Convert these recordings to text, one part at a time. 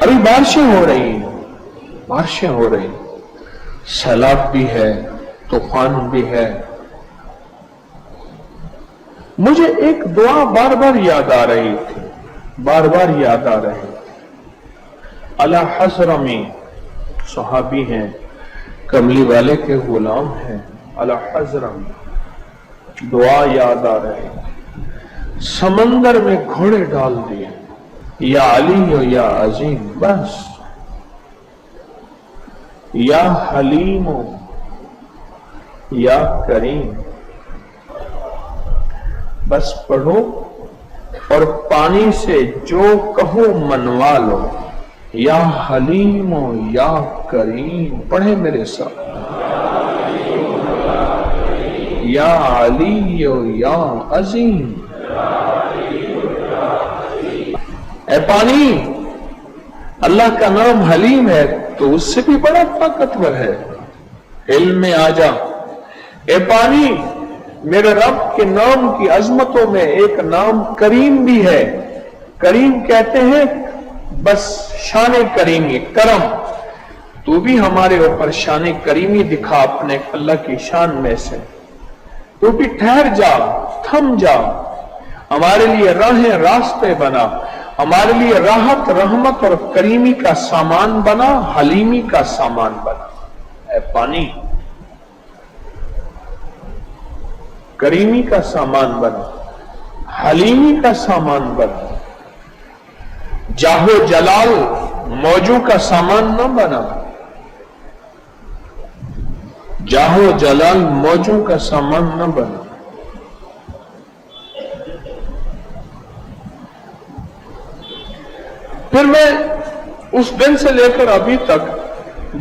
ابھی بارشیں ہو رہی ہیں، بارشیں ہو رہی ہیں، سیلاب بھی ہے، طوفان بھی ہے۔ مجھے ایک دعا بار بار یاد آ رہی تھی، بار بار یاد آ رہی تھی۔ اعلی حضرمی صحابی ہیں، کملی والے کے غلام ہیں، اعلی حضرمی دعا یاد آ رہی تھی۔ سمندر میں گھوڑے ڈال دیے، یا علی و یا عظیم، بس یا حلیم و یا کریم، بس پڑھو اور پانی سے جو کہو منوا لو، یا حلیم و یا کریم۔ پڑھے میرے ساتھ، یا علی و یا عظیم۔ اے پانی، اللہ کا نام حلیم ہے تو اس سے بھی بڑا طاقتور ہے، علم میں آ جا۔ اے پانی، میرے رب کے نام کی عظمتوں میں ایک نام کریم بھی ہے۔ کریم کہتے ہیں بس شان کریمی، کرم۔ تو بھی ہمارے اوپر شان کریمی دکھا اپنے اللہ کی شان میں سے۔ تو بھی ٹھہر جا، تھم جا، ہمارے لیے راہیں راستے بنا، ہمارے لیے راحت، رحمت اور کریمی کا سامان بنا، حلیمی کا سامان بنا۔ اے پانی، کریمی کا سامان بنا، حلیمی کا سامان بنا، جاہو جلال موجو کا سامان نہ بنا، جاہو جلال موجو کا سامان نہ بنا۔ پھر میں اس دن سے لے کر ابھی تک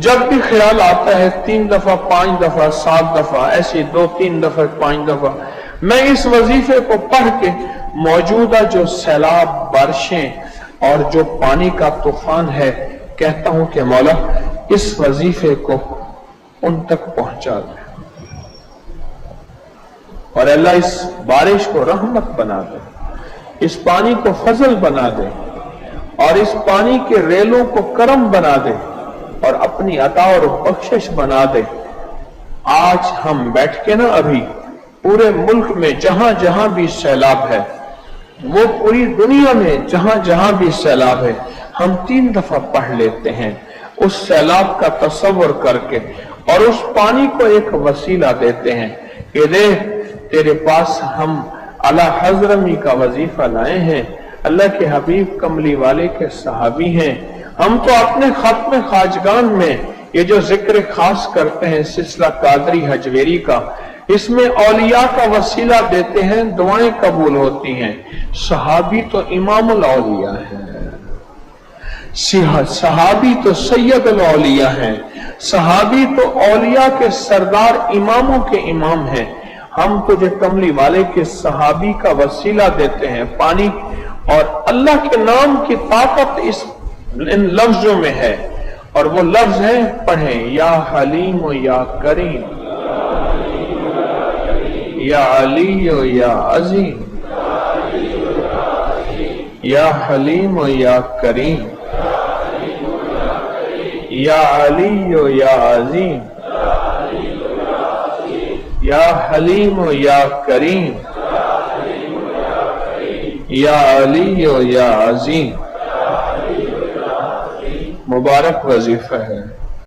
جب بھی خیال آتا ہے 3 دفعہ 5 دفعہ 7 دفعہ ایسے 2-3 دفعہ 5 دفعہ میں اس وظیفے کو پڑھ کے موجودہ جو سیلاب، بارشیں اور جو پانی کا طوفان ہے کہتا ہوں کہ مولا اس وظیفے کو ان تک پہنچا دے، اور اللہ اس بارش کو رحمت بنا دے، اس پانی کو فضل بنا دے، اور اس پانی کے ریلوں کو کرم بنا دے اور اپنی عطا اور بخشش بنا دے۔ آج ہم بیٹھ کے نا ابھی پورے ملک میں جہاں جہاں بھی سیلاب ہے، وہ پوری دنیا میں جہاں جہاں بھی سیلاب ہے، ہم 3 دفعہ پڑھ لیتے ہیں اس سیلاب کا تصور کر کے، اور اس پانی کو ایک وسیلہ دیتے ہیں کہ دیکھ تیرے پاس ہم اعلی حضرمی کا وظیفہ لائے ہیں، اللہ کے حبیب کملی والے کے صحابی ہیں۔ ہم تو اپنے ختم خواجگان میں یہ جو ذکر خاص کرتے ہیں سلسلہ قادری حجویری کا، اس میں اولیاء کا وسیلہ دیتے ہیں، دعائیں قبول ہوتی ہیں۔ صحابی تو امام الاولیاء ہیں، صحابی تو سید الاولیاء ہیں، صحابی تو اولیاء کے سردار، اماموں کے امام ہیں۔ ہم تجھے کملی والے کے صحابی کا وسیلہ دیتے ہیں پانی، اور اللہ کے نام کی طاقت ان لفظوں میں ہے، اور وہ لفظ ہیں پڑھیں، یا حلیم و یا کریم، یا علی و یا عظیم، یا حلیم و یا کریم، یا علی و یا عظیم، یا حلیم و یا کریم، یا علی و یا عظیم۔ مبارک وظیفہ ہے۔